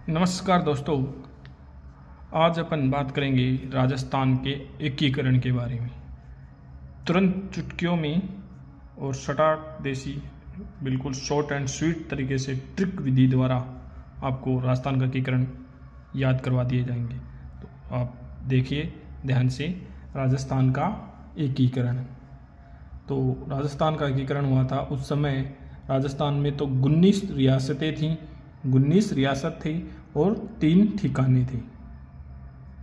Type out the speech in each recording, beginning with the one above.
नमस्कार दोस्तों, आज अपन बात करेंगे राजस्थान के एकीकरण के बारे में। तुरंत चुटकियों में और सटाक देसी बिल्कुल शॉर्ट एंड स्वीट तरीके से ट्रिक विधि द्वारा आपको राजस्थान का एकीकरण याद करवा दिए जाएंगे। तो आप देखिए ध्यान से, राजस्थान का एकीकरण। तो राजस्थान का एकीकरण हुआ था उस समय। राजस्थान में तो 19 रियासतें थीं, 19 रियासत थी और 3 ठिकाने थे।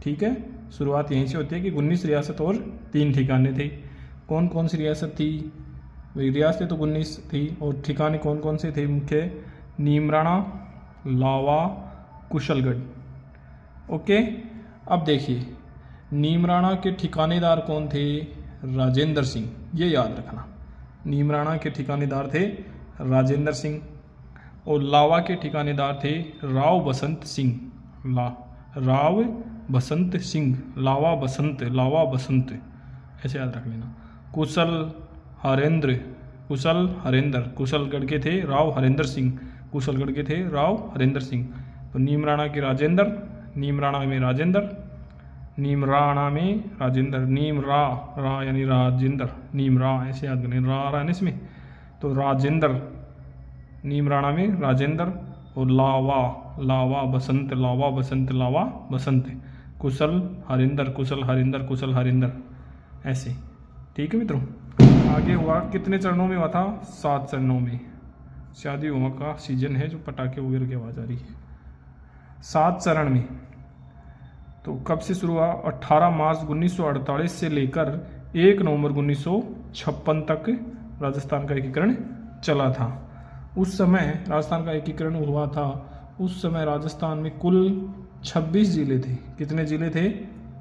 ठीक है, शुरुआत यहीं से होती है कि 19 रियासत और 3 ठिकाने थे। कौन कौन सी रियासत थी? भाई रियासतें तो 19 थी और ठिकाने कौन कौन से थे? मुख्य नीमराणा, लावा, कुशलगढ़। ओके, अब देखिए नीमराणा के ठिकानेदार कौन थे? राजेंद्र सिंह। ये याद रखना, नीमराणा के ठिकानेदार थे राजेंद्र सिंह और लावा के ठिकानेदार थे राव बसंत सिंह। राव बसंत सिंह, लावा बसंत ऐसे याद रख लेना। कुशलगढ़ के थे राव हरेंद्र सिंह, कुशलगढ़ के थे राव हरेंद्र सिंह। तो नीमराणा में राजेंद्र, रा यानी राजेंद्र, नीमरा ऐसे याद करने, रा इसमें। तो राजेंद्र, नीमराणा में राजेंद्र और लावा बसंत, कुशल हरिंदर ऐसे। ठीक है मित्रों, आगे हुआ कितने चरणों में हुआ था? 7 चरणों में। शादी हुआ का सीजन है, जो पटाखे वगैरह की आवाज़ आ रही है। 7 चरण में। तो कब से शुरू हुआ? 18 मार्च 1948 से लेकर 1 नवंबर 1956 तक राजस्थान का एकीकरण चला था। उस समय राजस्थान का एकीकरण हुआ था। उस समय राजस्थान में कुल 26 जिले थे। कितने जिले थे?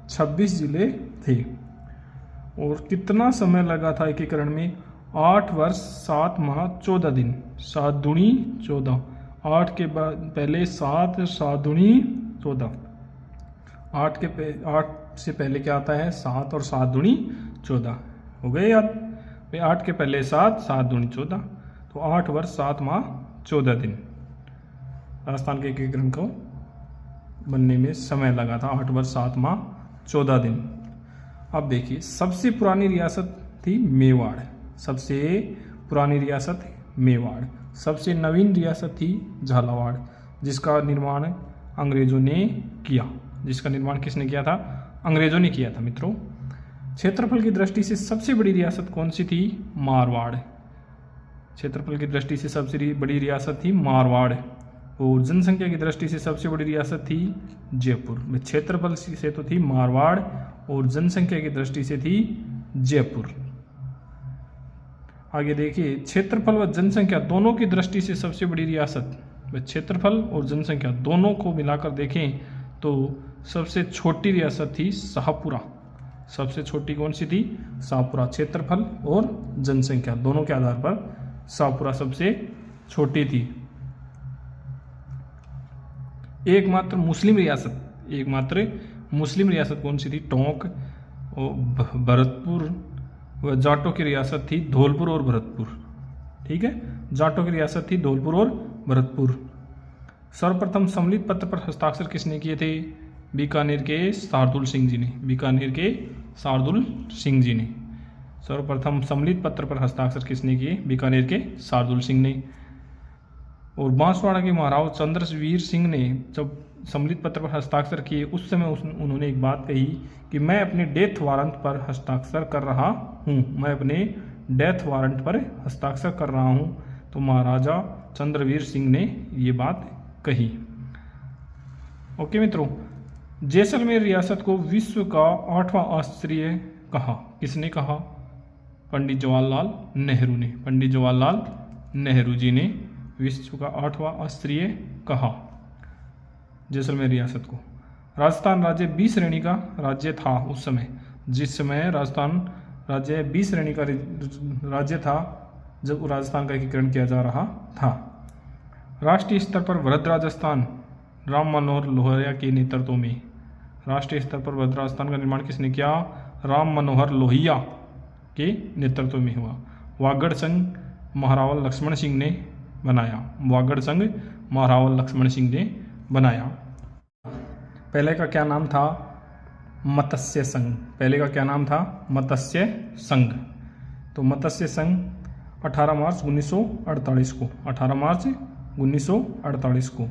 26 जिले थे। और कितना समय लगा था एकीकरण में? 8 वर्ष 7 माह 14 दिन। 7 दूनी 14, 8 के बाद पहले 7, 7 दूनी 14। 8 से पहले क्या आता है? 7 और 7 दूनी 14। हो गए याद? 8 के पहले 7, 7 दूनी 14। तो 8 वर्ष 7 माह 14 दिन राजस्थान के एकीकरण को बनने में समय लगा था। 8 वर्ष 7 माह 14 दिन। अब देखिए, सबसे पुरानी रियासत थी मेवाड़। सबसे पुरानी रियासत मेवाड़। सबसे नवीन रियासत थी झालावाड़, जिसका निर्माण अंग्रेजों ने किया। जिसका निर्माण किसने किया था? अंग्रेजों ने किया था मित्रों। क्षेत्रफल की दृष्टि से सबसे बड़ी रियासत कौन सी थी? मारवाड़। क्षेत्रफल की दृष्टि से सबसे बड़ी रियासत थी मारवाड़। और जनसंख्या की दृष्टि से सबसे बड़ी रियासत थी जयपुर। क्षेत्रफल से तो थी मारवाड़ और जनसंख्या की दृष्टि से थी जयपुर। आगे देखिए, क्षेत्रफल व जनसंख्या दोनों की दृष्टि से सबसे बड़ी रियासत, क्षेत्रफल और जनसंख्या दोनों को मिलाकर देखें तो सबसे छोटी रियासत थी शाहपुरा। सबसे छोटी कौन सी थी? शाहपुरा। क्षेत्रफल और जनसंख्या दोनों के आधार पर शाहपुरा सबसे छोटी थी। एकमात्र मुस्लिम रियासत कौन सी थी? टोंक और भरतपुर। व जाटों की रियासत थी धौलपुर और भरतपुर। ठीक है, जाटों की रियासत थी धौलपुर और भरतपुर। सर्वप्रथम सम्मिलित पत्र पर हस्ताक्षर किसने किए थे? बीकानेर के शार्दुल सिंह जी ने। सर्वप्रथम सम्मिलित पत्र पर हस्ताक्षर किसने किए? बीकानेर के शार्दुल सिंह ने। और बांसवाड़ा के महाराव चंद्रवीर सिंह ने जब सम्मिलित पत्र पर हस्ताक्षर किए, उस समय उन्होंने एक बात कही कि मैं अपने डेथ वारंट पर हस्ताक्षर कर रहा हूँ। तो महाराजा चंद्रवीर सिंह ने ये बात कही। ओके मित्रों, जैसलमेर रियासत को विश्व का 8वां आश्चर्य कहा। किसने कहा? पंडित जवाहरलाल नेहरू जी ने विश्व का 8वां आश्चर्य कहा जैसलमेर रियासत को। राजस्थान राज्य 20 श्रेणी का राज्य था उस समय। जिस समय राजस्थान राज्य 20 श्रेणी का राज्य था, जब राजस्थान का एकीकरण किया जा रहा था। राष्ट्रीय स्तर पर वृहद राजस्थान राम मनोहर लोहिया के नेतृत्व में। राष्ट्रीय स्तर पर वृहद राजस्थान का निर्माण किसने किया? राम मनोहर लोहिया के नेतृत्व में हुआ। वागड़ संघ महारावल लक्ष्मण सिंह ने बनाया। बनाया। पहले का क्या नाम था? मत्स्य संघ। पहले का क्या नाम था? मत्स्य संघ। तो मत्स्य संघ 18 मार्च 1948 को, 18 मार्च 1948 को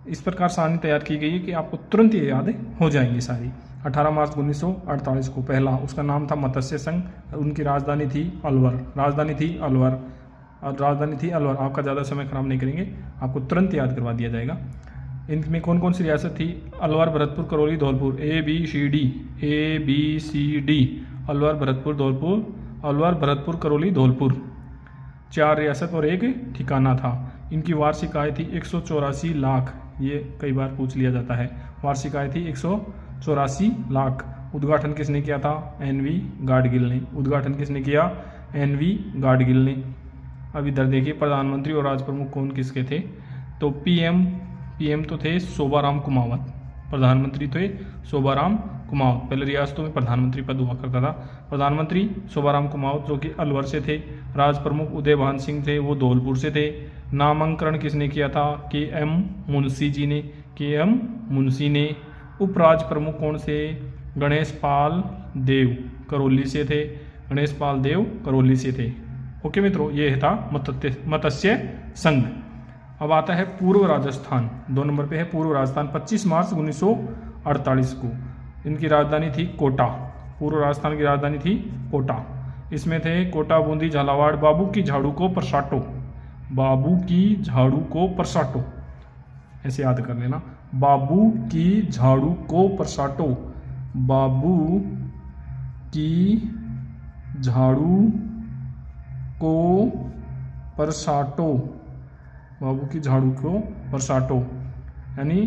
इस प्रकार सारणी तैयार की गई है कि आपको तुरंत ये याद हो जाएंगी सारी। 18 मार्च 1948 को पहला, उसका नाम था मत्स्य संघ, उनकी राजधानी थी अलवर। राजधानी थी अलवर। आपका ज़्यादा समय खराब नहीं करेंगे, आपको तुरंत याद करवा दिया जाएगा। इनमें कौन कौन सी रियासत थी? अलवर, भरतपुर, करौली, धौलपुर। ABCD अलवर, भरतपुर, धौलपुर। अलवर, भरतपुर, करौली, धौलपुर 4 रियासत और एक ठिकाना था। इनकी वार्षिक आय थी 184 लाख। ये कई बार पूछ लिया जाता है। वार्षिक आय थी 184 लाख। उद्घाटन किसने किया था? NV गाडगिल ने। उद्घाटन किसने किया? NV गाडगिल ने। अब इधर देखिए, प्रधानमंत्री और राज प्रमुख कौन किसके थे? तो PM तो थे शोभाराम कुमावत। प्रधानमंत्री थे शोभाराम कुमावत। पहले रियासतों में प्रधानमंत्री पद हुआ करता था। प्रधानमंत्री शोभाराम कुमावत जो कि अलवर से थे। राज प्रमुख उदय भान सिंह थे, वो धौलपुर से थे। नामांकन किसने किया था? KM मुंशी जी ने। KM मुंशी ने। उपराज प्रमुख कौन से? गणेश पाल देव, करौली से थे। गणेश पाल देव करौली से थे। ओके मित्रों, ये था मत्स्य संघ। अब आता है पूर्व राजस्थान। 2 नंबर पे है पूर्व राजस्थान। 25 मार्च 1948 को इनकी राजधानी थी कोटा। पूर्व राजस्थान की राजधानी थी कोटा। इसमें थे कोटा, बूंदी, झालावाड़। बाबू की झाड़ू को परसाटो। बाबू की झाड़ू को परसाटो, ऐसे याद कर लेना। बाबू की झाड़ू को परसाटो। बाबू की झाड़ू को परसाटो। बाबू की झाड़ू को परसाटो यानी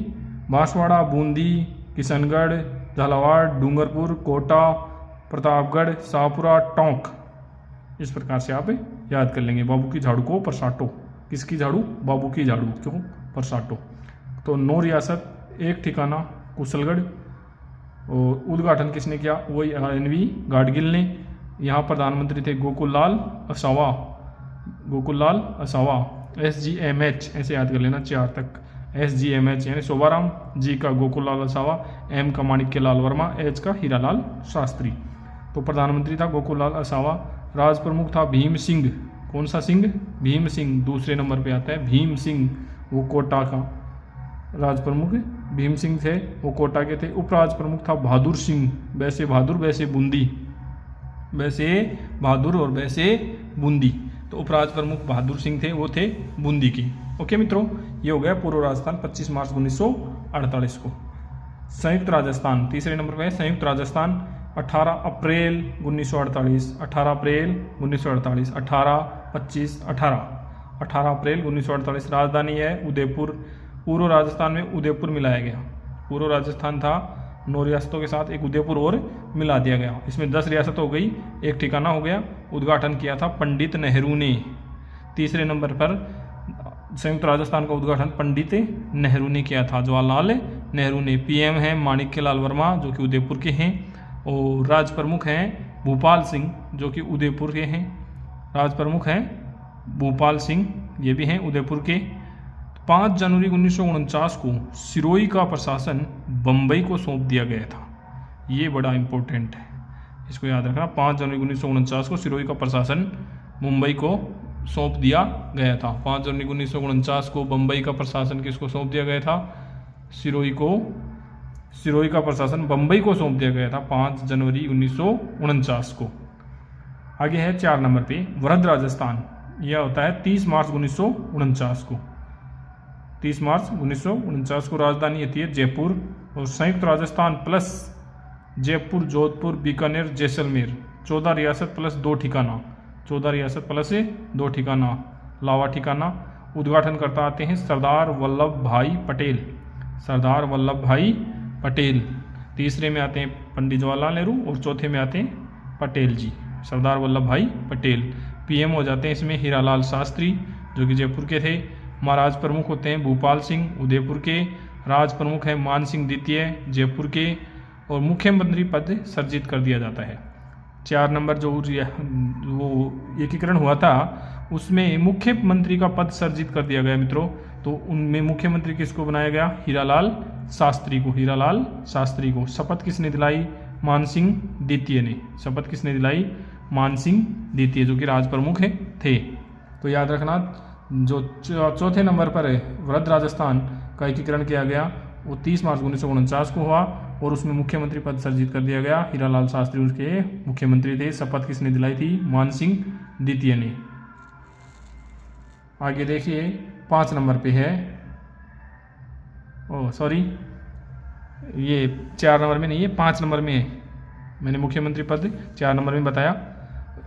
बांसवाड़ा, बूंदी, किशनगढ़, झालावाड़, डूंगरपुर, कोटा, प्रतापगढ़, शाहपुरा, टोंक। इस प्रकार से आप याद कर लेंगे। बाबू की झाड़ू को परसाटो। किसकी झाड़ू? बाबू की झाड़ू को परसाटो। तो 9 रियासत, एक ठिकाना कुशलगढ़। और उद्घाटन किसने किया? वही NV गाडगिल ने। यहाँ प्रधानमंत्री थे गोकुललाल असावा। गोकुललाल असावा। SGMH ऐसे याद कर लेना 4 तक। SGMH यानी शोभाराम, G का गोकुललाल असावा, M का माणिक्यलाल वर्मा, H का हीरालाल शास्त्री। तो प्रधानमंत्री था गोकुललाल असावा। राज प्रमुख था भीम सिंह। कौन सा सिंह? भीम सिंह। दूसरे नंबर पे आता है भीम सिंह, वो कोटा का राज प्रमुख भीम सिंह थे, वो कोटा के थे। उपराज प्रमुख था बहादुर सिंह। वैसे बहादुर, वैसे बूंदी। वैसे बहादुर और वैसे बूंदी। तो उपराज प्रमुख बहादुर सिंह थे, वो थे बूंदी की। ओके मित्रों, ये हो गया पूर्व राजस्थान 25 मार्च 1948 को। संयुक्त राजस्थान तीसरे नंबर पे। संयुक्त राजस्थान 18 अप्रैल 1948। 18 अप्रैल 1948। 18 25 18 अप्रैल 1948। राजधानी है उदयपुर। पूर्व राजस्थान में उदयपुर मिलाया गया। पूर्व राजस्थान था 9 रियासतों के साथ, एक उदयपुर और मिला दिया गया। इसमें 10 रियासत हो गई, एक ठिकाना हो गया। उद्घाटन किया था पंडित नेहरू ने। तीसरे नंबर पर संयुक्त राजस्थान का उद्घाटन पंडित नेहरू ने किया था, जवाहरलाल नेहरू ने। PM हैं माणिक्यलाल वर्मा जो कि उदयपुर के हैं। और राज प्रमुख हैं भूपाल सिंह जो कि उदयपुर के हैं। राज प्रमुख हैं भूपाल सिंह, ये भी हैं उदयपुर के। 5 जनवरी 1949 को सिरोही का प्रशासन बम्बई को सौंप दिया गया था। ये बड़ा इंपॉर्टेंट है, इसको याद रखना। 5 जनवरी 1949 को सिरोही का प्रशासन मुंबई को सौंप दिया गया था। 5 जनवरी 1949 को बम्बई का प्रशासन किसको सौंप दिया गया था? सिरोही को। सिरोही का प्रशासन बम्बई को सौंप दिया गया था 5 जनवरी 1949 को। आगे है 4 नंबर पे वृहद राजस्थान। यह होता है 30 मार्च 1949 को। 30 मार्च 1949 को राजधानी होती है जयपुर। और संयुक्त राजस्थान प्लस जयपुर, जोधपुर, बीकानेर, जैसलमेर 14 रियासत प्लस 2 ठिकाना। 14 रियासत प्लस 2 ठिकाना, लावा ठिकाना। उद्घाटन करता आते हैं सरदार वल्लभ भाई पटेल। सरदार वल्लभ भाई पटेल। तीसरे में आते हैं पंडित जवाहरलाल नेहरू और चौथे में आते हैं पटेल जी, सरदार वल्लभ भाई पटेल। PM हो जाते हैं इसमें हीरालाल शास्त्री जो कि जयपुर के थे। महाराज प्रमुख होते हैं भूपाल सिंह उदयपुर के। राज प्रमुख हैं मान सिंह द्वितीय जयपुर के। और मुख्यमंत्री पद सर्जित कर दिया जाता है। 4 नंबर जो वो एकीकरण हुआ था उसमें मुख्यमंत्री का पद सर्जित कर दिया गया मित्रों। तो उनमें मुख्यमंत्री किसको बनाया गया? हीरालाल शास्त्री को। हीरालाल शास्त्री को। शपथ किसने दिलाई? मानसिंह द्वितीय ने। शपथ किसने दिलाई? मानसिंह द्वितीय, जो कि राज प्रमुख थे। तो याद रखना, जो चौथे नंबर पर है वृद्ध राजस्थान का एकीकरण किया गया वो 30 मार्च 1949 को हुआ और उसमें मुख्यमंत्री पद सर्जित कर दिया गया। हीरालाल शास्त्री उसके मुख्यमंत्री थे। शपथ किसने दिलाई थी? मानसिंह द्वितीय ने। आगे देखिए 5 नंबर पे है, ओह सॉरी, ये 4 नंबर में नहीं है, 5 नंबर में है। मैंने मुख्यमंत्री पद 4 नंबर में बताया,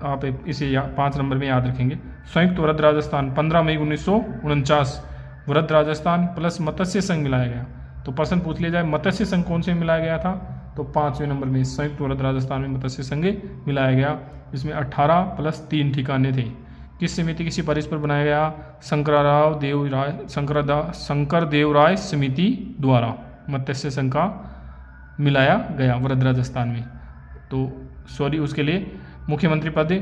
आप इसे 5 नंबर में याद रखेंगे। संयुक्त वृद्ध राजस्थान 15 मई 1949 वृद्ध राजस्थान प्लस मत्स्य संघ मिलाया गया। तो प्रश्न पूछ लिया जाए मत्स्य संघ कौन से मिलाया गया था? तो 5वें नंबर में संयुक्त वृद्ध राजस्थान में मत्स्य संघ मिलाया गया। इसमें 18 + 3 ठिकाने थे। किस समिति की सिफारिश पर बनाया गया? शंकर देव राय समिति द्वारा मत्स्य संघ का मिलाया गया वृद्ध राजस्थान में। तो सॉरी, उसके लिए मुख्यमंत्री पद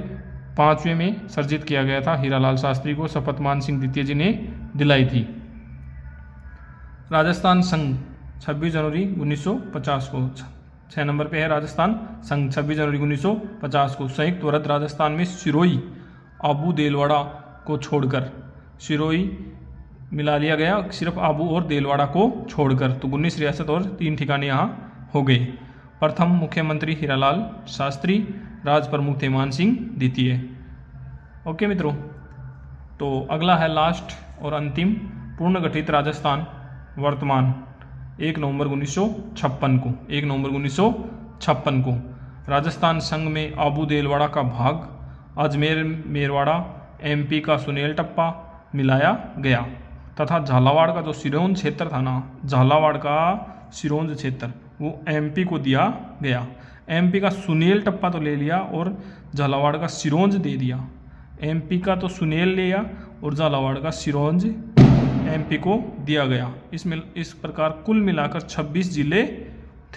5वें में सर्जित किया गया था हीरालाल शास्त्री को। शपथ मानसिंह द्वितीय जी ने दिलाई थी। राजस्थान संघ 26 जनवरी 1950 को। 6 नंबर पे है राजस्थान संघ 26 जनवरी 1950 को। संयुक्त वृद्ध राजस्थान में सिरोही आबू देलवाड़ा को छोड़कर, सिरोही मिला लिया गया सिर्फ आबू और देलवाड़ा को छोड़कर। तो 19 रियासत और 3 ठिकाने यहाँ हो गए। प्रथम मुख्यमंत्री हीरालाल शास्त्री, राज प्रमुख थे मानसिंह द्वितीय। ओके मित्रों, तो अगला है लास्ट और अंतिम, पूर्ण गठित राजस्थान वर्तमान 1 नवंबर 1956 को। 1 नवंबर 1956 को राजस्थान संघ में आबू देलवाड़ा का भाग, अजमेर मेरवाड़ा, MP का सुनेल टप्पा मिलाया गया तथा झालावाड़ का जो सिरोंज क्षेत्र था ना, झालावाड़ का सिरोंज क्षेत्र वो MP को दिया गया। MP का सुनेल टप्पा तो ले लिया और झालावाड़ का सिरोंज दे दिया। MP का तो सुनेल लिया और झालावाड़ का सिरोंज MP को दिया गया। इसमें इस प्रकार कुल मिलाकर 26 जिले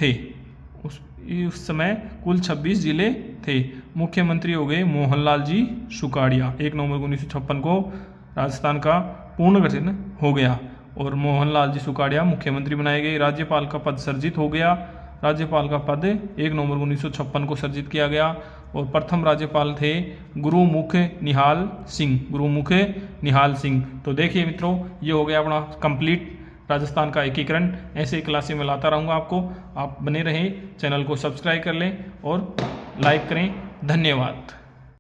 थे। उस समय कुल 26 जिले थे। मुख्यमंत्री हो गए मोहनलाल जी सुकाड़िया। 1 नवंबर 1956 को राजस्थान का पूर्ण गठन हो गया और मोहनलाल जी सुकाड़िया मुख्यमंत्री बनाए गए। राज्यपाल का पद सर्जित हो गया। राज्यपाल का पद 1 नवंबर 1956 को सर्जित किया गया और प्रथम राज्यपाल थे गुरुमुख निहाल सिंह। गुरुमुख निहाल सिंह। तो देखिए मित्रों, ये हो गया अपना कंप्लीट राजस्थान का एकीकरण। ऐसे क्लासें में लाता रहूँगा आपको। आप बने रहें, चैनल को सब्सक्राइब कर लें और लाइक करें। धन्यवाद।